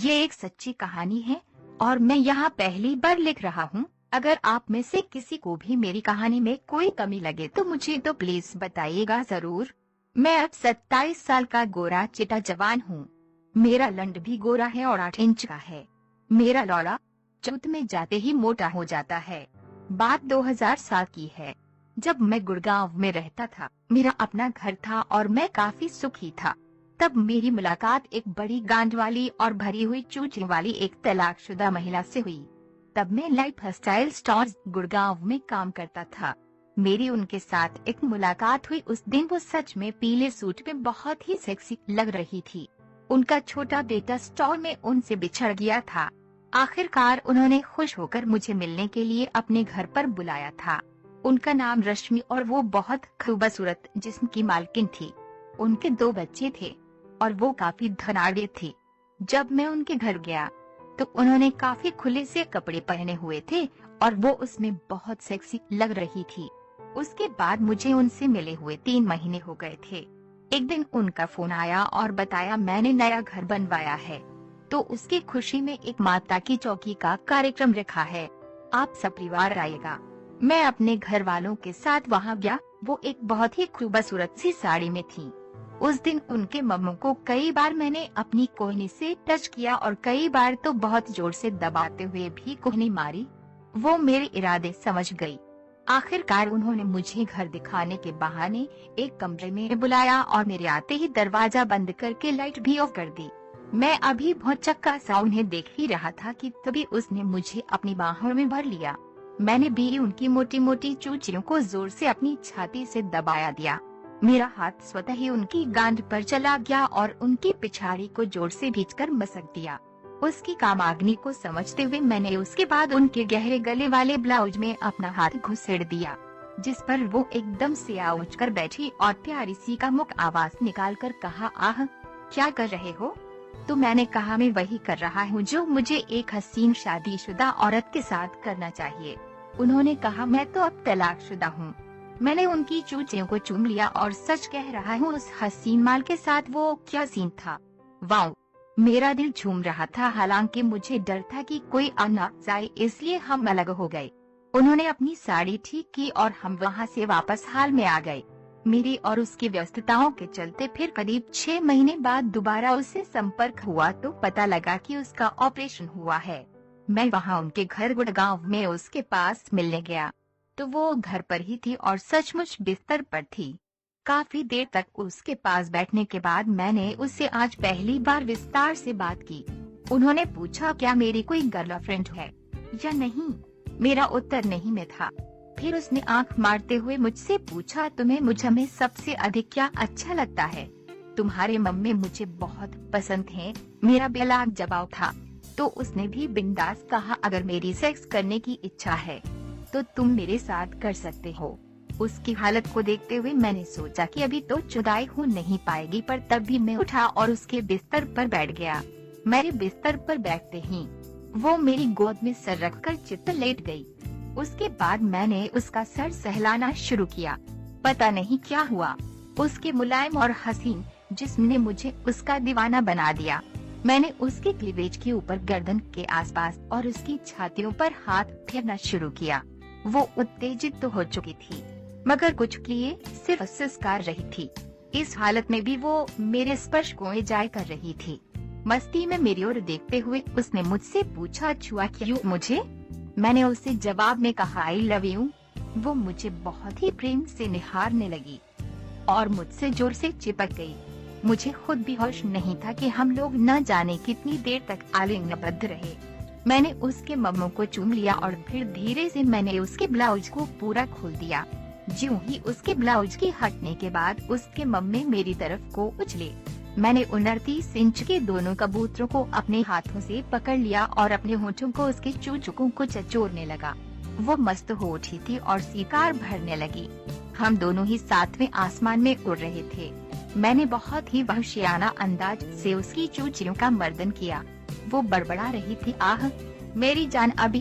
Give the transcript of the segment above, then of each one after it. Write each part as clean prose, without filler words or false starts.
ये एक सच्ची कहानी है और मैं यहाँ पहली बार लिख रहा हूँ। अगर आप में से किसी को भी मेरी कहानी में कोई कमी लगे तो मुझे तो प्लीज बताइएगा जरूर। मैं अब 27 साल का गोरा चिटा जवान हूँ। मेरा लंड भी गोरा है और 8 इंच का है। मेरा लौड़ा चौथ में जाते ही मोटा हो जाता है। बात 2007 की है, जब मैं गुड़गांव में रहता था। मेरा अपना घर था और मैं काफी सुखी था। तब मेरी मुलाकात एक बड़ी गांड वाली और भरी हुई चूची वाली एक तलाकशुदा महिला से हुई। तब मैं लाइफ स्टाइल स्टोर्स गुड़गांव में काम करता था। मेरी उनके साथ एक मुलाकात हुई। उस दिन वो सच में पीले सूट में बहुत ही सेक्सी लग रही थी। उनका छोटा बेटा स्टोर में उनसे बिछड़ गया था। आखिरकार उन्होंने खुश होकर मुझे मिलने के लिए अपने घर पर बुलाया था। उनका नाम रश्मि और वो बहुत खूबसूरत जिस्म की मालकिन थी। उनके 2 बच्चे थे और वो काफी धनाढ़ थी। जब मैं उनके घर गया तो उन्होंने काफी खुले से कपड़े पहने हुए थे और वो उसमें बहुत सेक्सी लग रही थी। उसके बाद मुझे उनसे मिले हुए 3 महीने हो गए थे। एक दिन उनका फोन आया और बताया मैंने नया घर बनवाया है, तो उसकी खुशी में एक माता की चौकी का कार्यक्रम रखा है, आप सब परिवार आएगा। मैं अपने घर वालों के साथ वहाँ गया। वो एक बहुत ही खूबसूरत सी साड़ी में थी। उस दिन उनके मम्मू को कई बार मैंने अपनी कोहनी से टच किया और कई बार तो बहुत जोर से दबाते हुए भी कोहनी मारी। वो मेरे इरादे समझ गई। आखिरकार उन्होंने मुझे घर दिखाने के बहाने एक कमरे में बुलाया और मेरे आते ही दरवाजा बंद करके लाइट भी ऑफ कर दी। मैं अभी भौचक्का सा उन्हें देख ही रहा था कि तभी उसने मुझे अपनी बाहों में भर लिया। मैंने भी उनकी मोटी मोटी चूचियों को जोर से अपनी छाती से दबाया दिया। मेरा हाथ स्वतः ही उनकी गांड पर चला गया और उनकी पिछाड़ी को जोर से भींचकर मसक दिया। उसकी कामाग्नि को समझते हुए मैंने उसके बाद उनके गहरे गले वाले ब्लाउज में अपना हाथ घुसेड़ दिया, जिस पर वो एकदम से आउच कर बैठी और प्यारी सी का मुख आवाज निकालकर कहा, आह क्या कर रहे हो? तो मैंने कहा मैं वही कर रहा हूँ जो मुझे एक हसीन शादीशुदा औरत के साथ करना चाहिए। उन्होंने कहा मैं तो अब तलाकशुदा हूँ। मैंने उनकी चूचियों को चूम लिया और सच कह रहा हूँ उस हसीन माल के साथ वो क्या सीन था। वाह, मेरा दिल झूम रहा था। हालांकि मुझे डर था कि कोई आना जाए, इसलिए हम अलग हो गए। उन्होंने अपनी साड़ी ठीक की और हम वहाँ से वापस हाल में आ गए। मेरी और उसकी व्यस्तताओं के चलते फिर करीब 6 महीने बाद दोबारा उससे संपर्क हुआ तो पता लगा कि उसका ऑपरेशन हुआ है। मैं वहाँ उनके घर गुड़गांव में उसके पास मिलने गया तो वो घर पर ही थी और सचमुच बिस्तर पर थी। काफी देर तक उसके पास बैठने के बाद मैंने उससे आज पहली बार विस्तार से बात की। उन्होंने पूछा क्या मेरी कोई गर्लफ्रेंड है या नहीं। मेरा उत्तर नहीं में था। फिर उसने आंख मारते हुए मुझसे पूछा तुम्हें मुझ में सबसे अधिक क्या अच्छा लगता है? तुम्हारे मम्मी मुझे बहुत पसंद हैं। मेरा बेलाग जवाब था। तो उसने भी बिंदास कहा अगर मेरी सेक्स करने की इच्छा है तो तुम मेरे साथ कर सकते हो। उसकी हालत को देखते हुए मैंने सोचा कि अभी तो जुदाई हो नहीं पाएगी, पर तब भी मैं उठा और उसके बिस्तर पर बैठ गया। मेरे बिस्तर पर बैठते ही वो मेरी गोद में सर रखकर चित्त लेट गई। उसके बाद मैंने उसका सर सहलाना शुरू किया। पता नहीं क्या हुआ, उसके मुलायम और हसीन जिस्म ने मुझे उसका दीवाना बना दिया। मैंने उसके क्लीवेज के ऊपर, गर्दन के आसपास और उसकी छातियों पर हाथ फेरना शुरू किया। वो उत्तेजित तो हो चुकी थी मगर कुछ लिए सिर्फ सिसकार रही थी। इस हालत में भी वो मेरे स्पर्श को एंजॉय कर रही थी। मस्ती में मेरी ओर देखते हुए उसने मुझसे पूछा छुआ क्यों मुझे? मैंने उसे जवाब में कहा आई लव यू। वो मुझे बहुत ही प्रेम से निहारने लगी और मुझसे जोर से चिपक गई। मुझे खुद भी होश नहीं था कि हम लोग न जाने कितनी देर तक आलिंगनबद्ध रहे। मैंने उसके मम्मू को चूम लिया और फिर धीरे से मैंने उसके ब्लाउज को पूरा खोल दिया। ज्यों ही उसके ब्लाउज के हटने के बाद उसके मम्मी मेरी तरफ को उछले। मैंने 29 इंच के दोनों कबूतरों को अपने हाथों से पकड़ लिया और अपने होठों को उसके चूचुकों को चचोरने लगा। वो मस्त हो उठी थी और सीकार भरने लगी। हम दोनों ही सातवें आसमान में उड़ रहे थे। मैंने बहुत ही वहशियाना अंदाज से उसकी चूचियों का मर्दन किया। वो बड़बड़ा रही थी, आह मेरी जान, अभी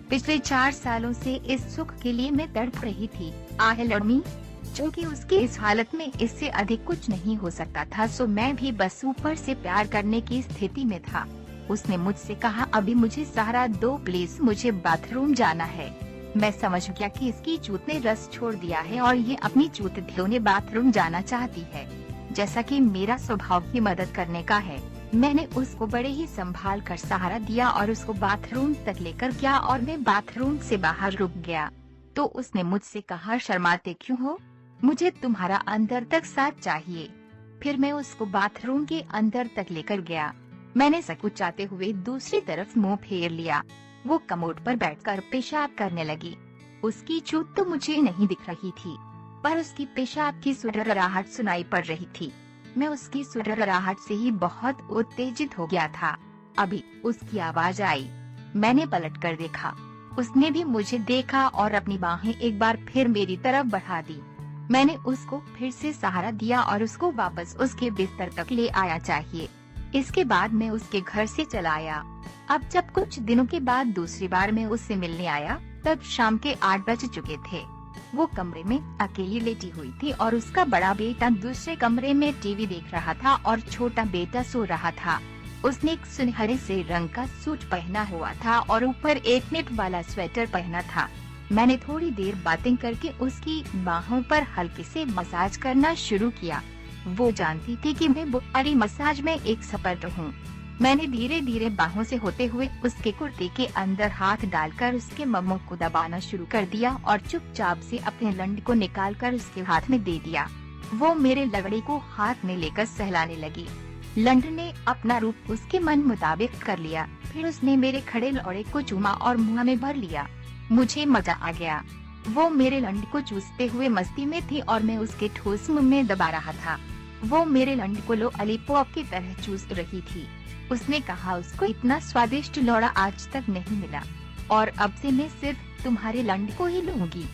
पिछले 4 सालों से इस सुख के लिए मैं तड़प रही थी। आह लड़मी, चूँकि उसकी इस हालत में इससे अधिक कुछ नहीं हो सकता था, सो मैं भी बस ऊपर से प्यार करने की स्थिति में था। उसने मुझसे कहा, अभी मुझे सहारा दो प्लीज, मुझे बाथरूम जाना है। मैं समझ गया कि इसकी चूत ने रस छोड़ दिया है और ये अपनी चूत धोने बाथरूम जाना चाहती है। जैसा कि मेरा स्वभाव ही मदद करने का है, मैंने उसको बड़े ही संभाल कर सहारा दिया और उसको बाथरूम तक लेकर गया और मैं बाथरूम से बाहर रुक गया। तो उसने मुझसे कहा, शर्माते क्यों हो, मुझे तुम्हारा अंदर तक साथ चाहिए। फिर मैं उसको बाथरूम के अंदर तक लेकर गया। मैंने सकुचाते हुए दूसरी तरफ मुंह फेर लिया। वो कमोड पर बैठकर पेशाब करने लगी। उसकी चूत तो मुझे नहीं दिख रही थी, पर उसकी पेशाब की सुरराहट सुनाई पड़ रही थी। मैं उसकी सुरराहट से ही बहुत उत्तेजित हो गया था। अभी उसकी आवाज आई। मैंने पलट कर देखा, उसने भी मुझे देखा और अपनी बाहें एक बार फिर मेरी तरफ बढ़ा दी। मैंने उसको फिर से सहारा दिया और उसको वापस उसके बिस्तर तक ले आया चाहिए। इसके बाद मैं उसके घर से चला आया। अब जब कुछ दिनों के बाद दूसरी बार मैं उससे मिलने आया, तब शाम के 8 बज चुके थे। वो कमरे में अकेली लेटी हुई थी और उसका बड़ा बेटा दूसरे कमरे में टीवी देख रहा था और छोटा बेटा सो रहा था। उसने एक सुनहरे से रंग का सूट पहना हुआ था और ऊपर एक नेट वाला स्वेटर पहना था। मैंने थोड़ी देर बातें करके उसकी बाहों पर हल्के से मसाज करना शुरू किया। वो जानती थी कि मैं बुखारी मसाज में एक्सपर्ट हूँ। मैंने धीरे धीरे बाहों से होते हुए उसके कुर्ते के अंदर हाथ डालकर उसके मम्मों को दबाना शुरू कर दिया और चुपचाप से अपने लंड को निकालकर उसके हाथ में दे दिया। वो मेरे लंगड़े को हाथ में लेकर सहलाने लगी। लंड ने अपना रूप उसके मन मुताबिक कर लिया। फिर उसने मेरे खड़े लौड़े को चूमा और मुँह में भर लिया। मुझे मजा आ गया। वो मेरे लंड को चूसते हुए मस्ती में थी और मैं उसके ठोस मुँह में दबा रहा था। वो मेरे लंड को लॉलीपॉप की तरह चूस रही थी। उसने कहा, उसको इतना स्वादिष्ट लौड़ा आज तक नहीं मिला और अब से मैं सिर्फ तुम्हारे लंड को ही लूंगी।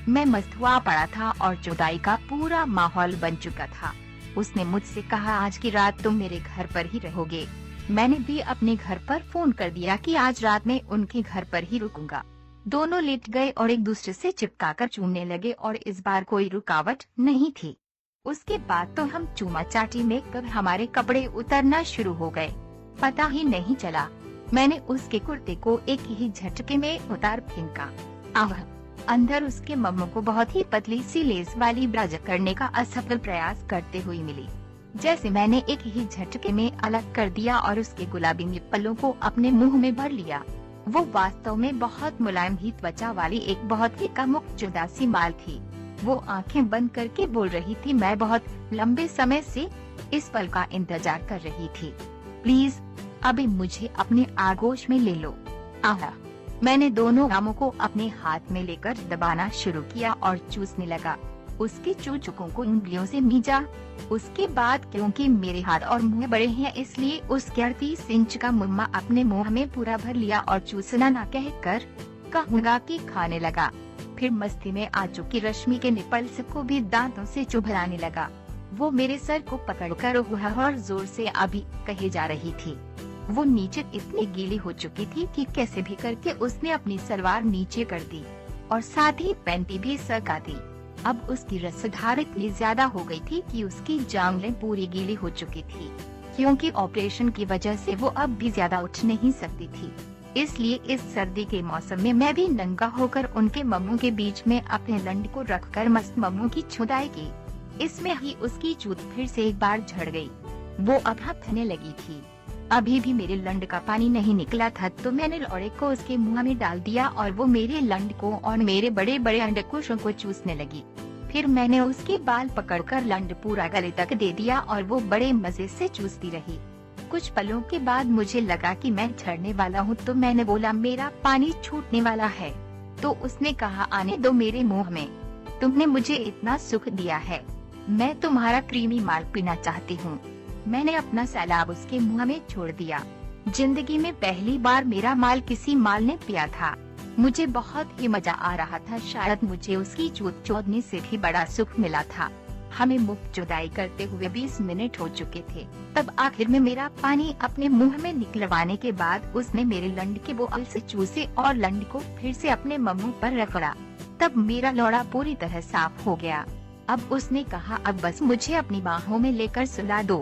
मैं मस्त हुआ पड़ा था और जुदाई का पूरा माहौल बन चुका था। उसने मुझसे कहा, आज की रात तुम मेरे घर पर ही रहोगे। मैंने भी अपने घर पर फोन कर दिया कि आज रात में उनके घर पर ही रुकूंगा। दोनों लेट गए और एक दूसरे से चिपकाकर चूमने लगे और इस बार कोई रुकावट नहीं थी। उसके बाद तो हम चूमा चाटी में कब हमारे कपड़े उतरना शुरू हो गए, पता ही नहीं चला। मैंने उसके कुर्ते को एक ही झटके में उतार फेंका। आह! अंदर उसके मम्मो को बहुत ही पतली सी लेस वाली ब्रा करने का असफल प्रयास करते हुए मिली। जैसे मैंने एक ही झटके में अलग कर दिया और उसके गुलाबी निप्पलों को अपने मुंह में भर लिया। वो वास्तव में बहुत मुलायम ही त्वचा वाली एक बहुत ही कामुकजुदा सी माल थी। वो आंखें बंद करके बोल रही थी, मैं बहुत लंबे समय से इस पल का इंतजार कर रही थी। प्लीज अभी मुझे अपने आगोश में ले लो। आहा! मैंने दोनों आमों को अपने हाथ में लेकर दबाना शुरू किया और चूसने लगा। उसके चूचुकों को उंगलियों से मीजा। उसके बाद क्योंकि मेरे हाथ और मुंह बड़े हैं, इसलिए उसके 38 इंच का मुम्मा अपने मुंह में पूरा भर लिया और चूसना ना कहकर कहूँगा कि खाने लगा। फिर मस्ती में आ चुकी रश्मि के निपल्स को भी दांतों से चुभराने लगा। वो मेरे सर को पकड़कर और जोर से अभी कहे जा रही थी। वो नीचे इतनी गीली हो चुकी थी कि कैसे भी करके उसने अपनी सलवार नीचे कर दी और साथ ही पैंटी भी सरका दी। अब उसकी रसधार इतनी ज्यादा हो गई थी कि उसकी जांघें पूरी गीली हो चुकी थी। क्योंकि ऑपरेशन की वजह से वो अब भी ज्यादा उठ नहीं सकती थी, इसलिए इस सर्दी के मौसम में मैं भी नंगा होकर उनके मम्मू के बीच में अपने लंड को रखकर मस्त मम्मू की छुदाई की। इसमें ही उसकी चूत फिर से एक बार झड़ गई। वो अब हंफने लगी थी। अभी भी मेरे लंड का पानी नहीं निकला था तो मैंने लौड़े को उसके मुंह में डाल दिया और वो मेरे लंड को और मेरे बड़े बड़े अंडकोशों को चूसने लगी। फिर मैंने उसके बाल पकड़कर लंड पूरा गले तक दे दिया और वो बड़े मजे से चूसती रही। कुछ पलों के बाद मुझे लगा कि मैं झड़ने वाला हूँ, तो मैंने बोला, मेरा पानी छूटने वाला है। तो उसने कहा, आने दो मेरे मुंह में, तुमने मुझे इतना सुख दिया है, मैं तुम्हारा क्रीमी माल पीना चाहती हूँ। मैंने अपना सैलाब उसके मुंह में छोड़ दिया। जिंदगी में पहली बार मेरा माल किसी माल ने पिया था। मुझे बहुत ही मजा आ रहा था। शायद मुझे उसकी चूत चोदने से भी बड़ा सुख मिला था। हमें मुफ्त जुदाई करते हुए 20 मिनट हो चुके थे। तब आखिर में मेरा पानी अपने मुंह में निकलवाने के बाद उसने मेरे लंड के बोल से चूसे और लंड को फिर से अपने मुंह पर रगड़ा। तब मेरा लौड़ा पूरी तरह साफ हो गया। अब उसने कहा, अब बस मुझे अपनी बाहों में लेकर सुला दो,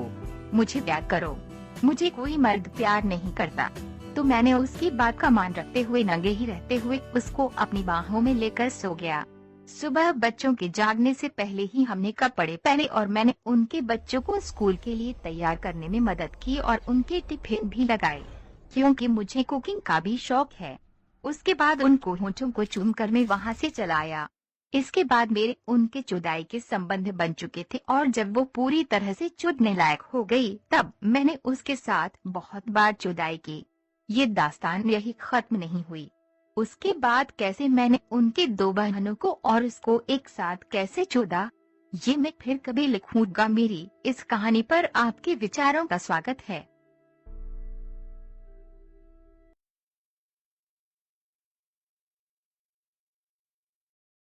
मुझे प्यार करो। मुझे कोई मर्द प्यार नहीं करता। तो मैंने उसकी बात का मान रखते हुए नंगे ही रहते हुए उसको अपनी बाहों में लेकर सो गया। सुबह बच्चों के जागने से पहले ही हमने कपड़े पहने और मैंने उनके बच्चों को स्कूल के लिए तैयार करने में मदद की और उनके टिफिन भी लगाए, क्योंकि मुझे कुकिंग का भी शौक है। उसके बाद उनको होठों को चूमकर मैं वहां से चला आया। इसके बाद मेरे उनके जुदाई के संबंध बन चुके थे और जब वो पूरी तरह से चुदने लायक हो गई तब मैंने उसके साथ बहुत बार जुदाई की। ये दास्तान यही खत्म नहीं हुई। उसके बाद कैसे मैंने उनके 2 बहनों को और उसको एक साथ कैसे चुदा, ये मैं फिर कभी लिखूंगा। मेरी इस कहानी पर आपके विचारों का स्वागत है।